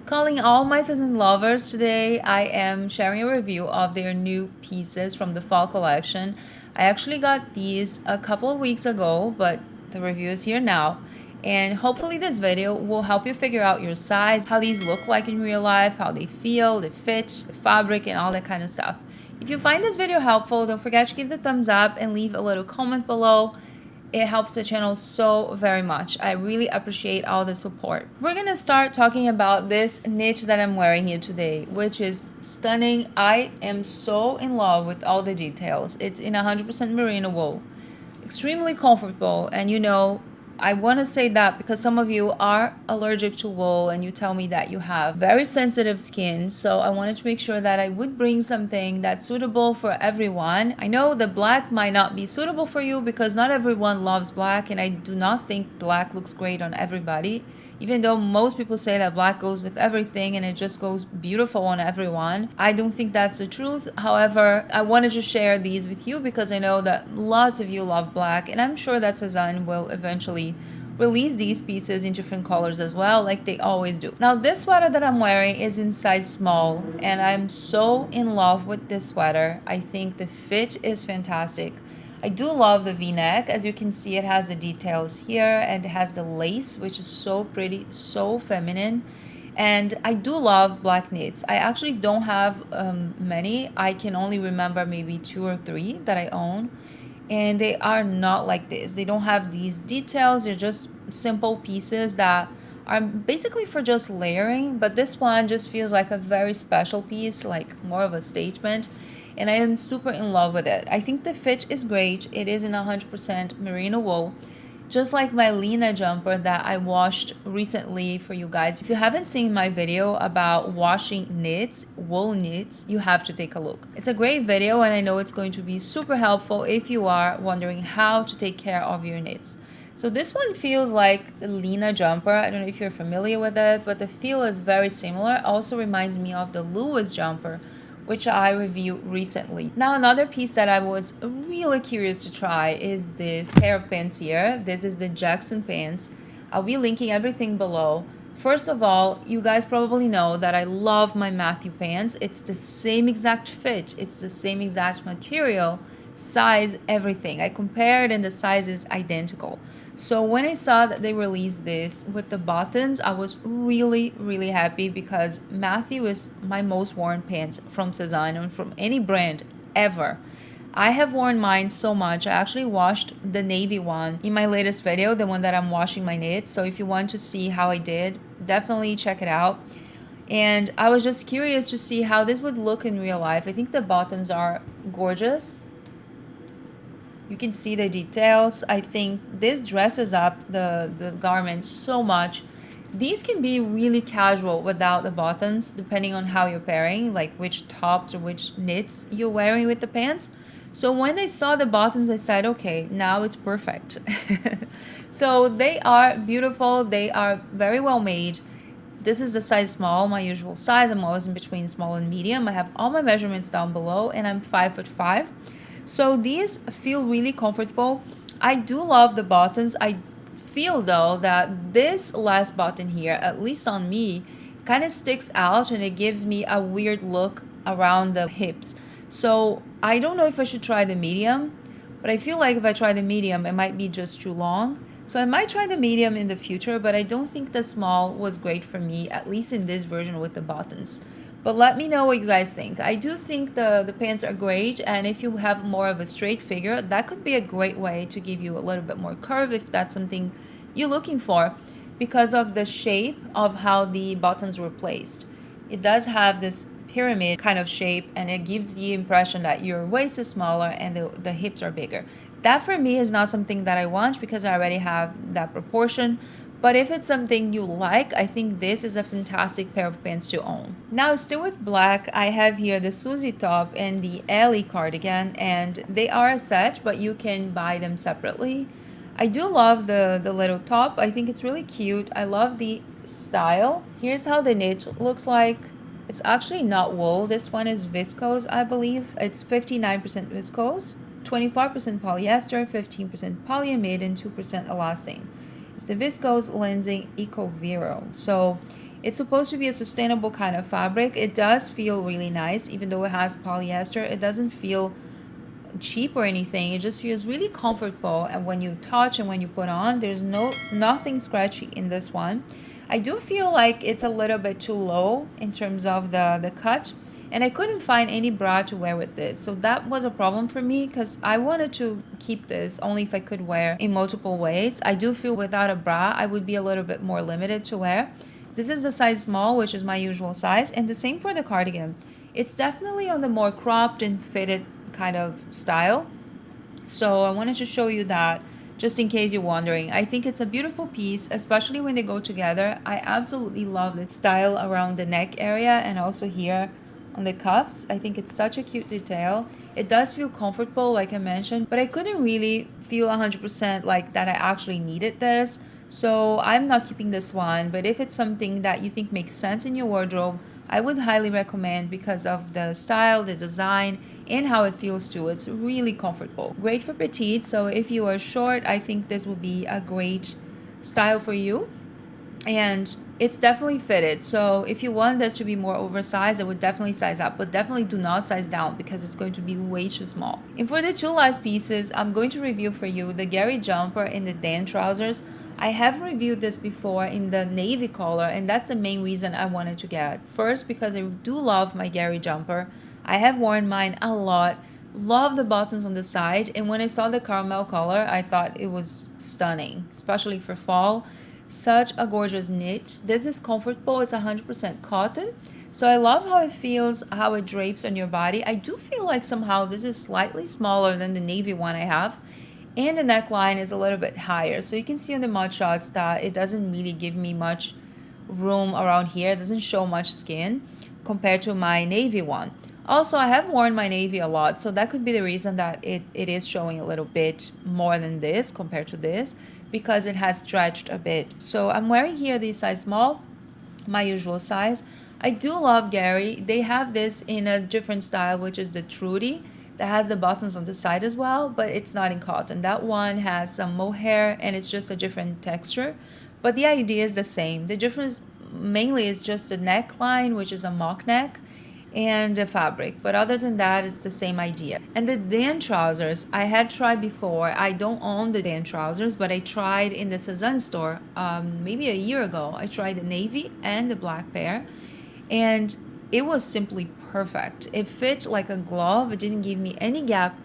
Calling all my SEZANE lovers today, I am sharing a review of their new pieces from the fall collection. I actually got these a couple of weeks ago, but the review is here now. And hopefully this video will help you figure out your size, how these look like in real life, how they feel, the fit, the fabric, and all that kind of stuff. If you find this video helpful, don't forget to give the thumbs up and leave a little comment below. It helps the channel so very much. I really appreciate all the support. We're gonna start talking about this knit that I'm wearing here today, which is stunning. I am so in love with all the details. It's in 100% merino wool, extremely comfortable, and you know, I want to say that because some of you are allergic to wool and you tell me that you have very sensitive skin, so I wanted to make sure that I would bring something that's suitable for everyone. I know the black might not be suitable for you because not everyone loves black, and I do not think black looks great on everybody, even though most people say that black goes with everything and it just goes beautiful on everyone. I don't think that's the truth. However, I wanted to share these with you because I know that lots of you love black, and I'm sure that SEZANE will eventually release these pieces in different colors as well, like they always do. Now this sweater that I'm wearing is in size small, and I'm so in love with this sweater. I think the fit is fantastic. I do love the v-neck. As you can see, it has the details here and it has the lace, which is so pretty, so feminine. And I do love black knits. I actually don't have many. I can only remember maybe 2 or 3 that I own, and they are not like this. They don't have these details. They're just simple pieces that are basically for just layering, but this one just feels like a very special piece, like more of a statement, and I am super in love with it. I think the fit is great. It is in 100% merino wool, just like my Elie jumper that I washed recently for you guys. If you haven't seen my video about washing knits, wool knits, you have to take a look. It's a great video, and I know it's going to be super helpful if you are wondering how to take care of your knits. So this one feels like the Elie jumper. I don't know if you're familiar with it, but the feel is very similar. Also reminds me of the Lewis jumper, which I reviewed recently. Now another piece that I was really curious to try is this pair of pants here. This is the Jackson pants. I'll be linking everything below. First of all, you guys probably know that I love my Matthew pants. It's the same exact fit. It's the same exact material, size, everything. I compared and the size is identical. So when I saw that they released this with the buttons, I was really happy because Matthew is my most worn pants from SEZANE and from any brand ever. I have worn mine so much. I actually washed the navy one in my latest video, the one that I'm washing my knits. So if you want to see how I did, definitely check it out. And I was just curious to see how this would look in real life. I think the buttons are gorgeous. You can see the details. I think this dresses up the garment so much. These can be really casual without the buttons, depending on how you're pairing, like which tops or which knits you're wearing with the pants. So when I saw the buttons, I said, okay, now it's perfect. So they are beautiful. They are very well made. This is the size small, my usual size. I'm always in between small and medium. I have all my measurements down below, and I'm 5'5". So these feel really comfortable. I do love the buttons. I feel though that this last button here, at least on me, kind of sticks out and it gives me a weird look around the hips. So I don't know if I should try the medium, but I feel like if I try the medium, it might be just too long. So I might try the medium in the future, but I don't think the small was great for me, at least in this version with the buttons. But let me know what you guys think. I do think the pants are great, and if you have more of a straight figure, that could be a great way to give you a little bit more curve if that's something you're looking for, because of the shape of how the buttons were placed. It does have this pyramid kind of shape, and it gives the impression that your waist is smaller and the hips are bigger. That for me is not something that I want because I already have that proportion. But if it's something you like, I think this is a fantastic pair of pants to own. Now, still with black, I have here the Susie top and the Elie cardigan, and they are a set, but you can buy them separately. I do love the little top. I think it's really cute. I love the style. Here's how the knit looks like. It's actually not wool. This one is viscose, I believe. It's 59% viscose, 24% polyester, 15% polyamide, and 2% elastane. It's the Viscose Lensing Eco Vero. So It's supposed to be a sustainable kind of fabric. It does feel really nice, even though it has polyester. It doesn't feel cheap or anything. It just feels really comfortable, and when you touch and when you put on, there's nothing scratchy in this one. I do feel like it's a little bit too low in terms of the cut, and I couldn't find any bra to wear with this, so that was a problem for me because I wanted to keep this only if I could wear in multiple ways. I do feel without a bra I would be a little bit more limited to wear. This is the size small, which is my usual size, and the same for the cardigan. It's definitely on the more cropped and fitted kind of style, so I wanted to show you that just in case you're wondering. I think it's a beautiful piece, especially when they go together. I absolutely love the style around the neck area and also here on the cuffs. I think it's such a cute detail. It does feel comfortable, like I mentioned, but I couldn't really feel 100% like that I actually needed this, so I'm not keeping this one. But if it's something that you think makes sense in your wardrobe, I would highly recommend because of the style, the design, and how it feels too. It's really comfortable. Great for petite, so if you are short, I think this will be a great style for you. And it's definitely fitted, so if you want this to be more oversized, I would definitely size up, but definitely do not size down because it's going to be way too small. And for the two last pieces, I'm going to review for you the Gary Jumper and the Dan trousers. I have reviewed this before in the navy color, and that's the main reason I wanted to get. First, because I do love my Gary Jumper. I have worn mine a lot. Love the buttons on the side, and when I saw the caramel color, I thought it was stunning, especially for fall. Such a gorgeous knit. This is comfortable. It's 100% cotton, so I love how it feels, how it drapes on your body. I do feel like somehow this is slightly smaller than the navy one I have, and the neckline is a little bit higher, so you can see on the mud shots that it doesn't really give me much room around here. It doesn't show much skin compared to my navy one. Also, I have worn my navy a lot, so that could be the reason that it is showing a little bit more than this compared to this, because it has stretched a bit. So I'm wearing here the size small, my usual size. I do love Gary. They have this in a different style, which is the Trudy, that has the buttons on the side as well, but it's not in cotton. That one has some mohair and it's just a different texture, but the idea is the same. The difference mainly is just the neckline, which is a mock neck, and the fabric, but other than that, it's the same idea. And the Dan trousers I had tried before. I don't own the Dan trousers, but I tried in the SEZANE store maybe a year ago. I tried the navy and the black pair, and it was simply perfect. It fit like a glove. It didn't give me any gap,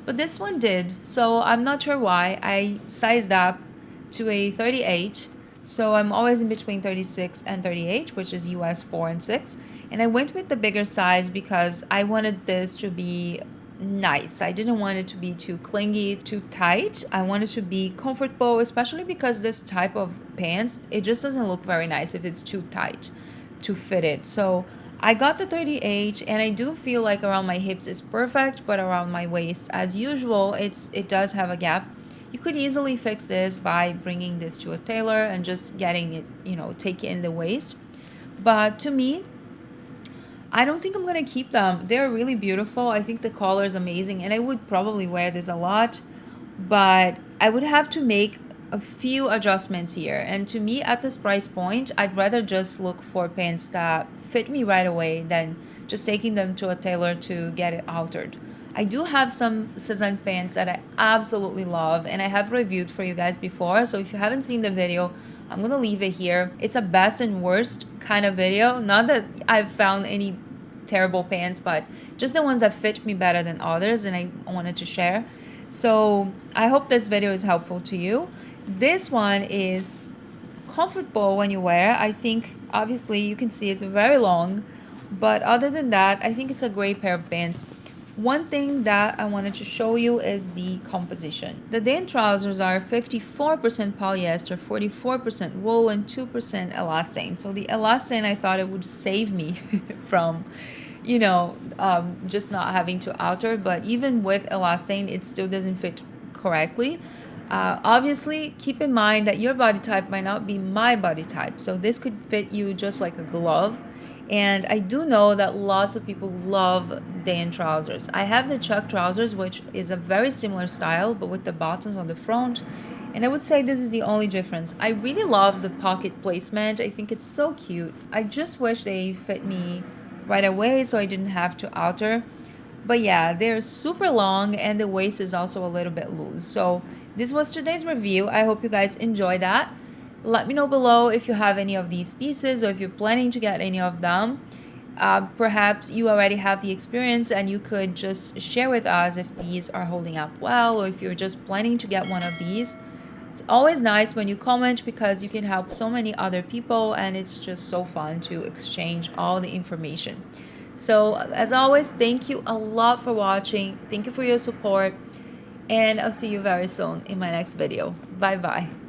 but this one did, so I'm not sure why. I sized up to a 38, so I'm always in between 36 and 38, which is US 4 and 6. And I went with the bigger size because I wanted this to be nice. I didn't want it to be too clingy, too tight. I wanted to be comfortable, especially because this type of pants, it just doesn't look very nice if it's too tight to fit it. So I got the 38, and I do feel like around my hips is perfect, but around my waist, as usual, it does have a gap. You could easily fix this by bringing this to a tailor and just getting it, take it in the waist. But to me, I don't think I'm going to keep them. They're really beautiful. I think the color is amazing, and I would probably wear this a lot, but I would have to make a few adjustments here. And to me, at this price point, I'd rather just look for pants that fit me right away than just taking them to a tailor to get it altered. I do have some SEZANE pants that I absolutely love, and I have reviewed for you guys before, so if you haven't seen the video, I'm going to leave it here. It's a best and worst kind of video. Not that I've found any terrible pants, but just the ones that fit me better than others, and I wanted to share. So I hope this video is helpful to you. This one is comfortable when you wear. I think, obviously, you can see it's very long, but other than that, I think it's a great pair of pants. One thing that I wanted to show you is the composition. The Dan trousers are 54% polyester, 44% wool, and 2% elastane. So the elastane, I thought it would save me from, just not having to alter. But even with elastane, it still doesn't fit correctly. Obviously, keep in mind that your body type might not be my body type. So this could fit you just like a glove. And I do know that lots of people love Dan trousers. I have the Chuck trousers, which is a very similar style, but with the buttons on the front. And I would say this is the only difference. I really love the pocket placement. I think it's so cute. I just wish they fit me right away so I didn't have to alter. But yeah, they're super long and the waist is also a little bit loose. So this was today's review. I hope you guys enjoy that. Let me know below if you have any of these pieces or if you're planning to get any of them. Perhaps you already have the experience and you could just share with us if these are holding up well or if you're just planning to get one of these. It's always nice when you comment because you can help so many other people and it's just so fun to exchange all the information. So as always, thank you a lot for watching. Thank you for your support and I'll see you very soon in my next video. Bye bye.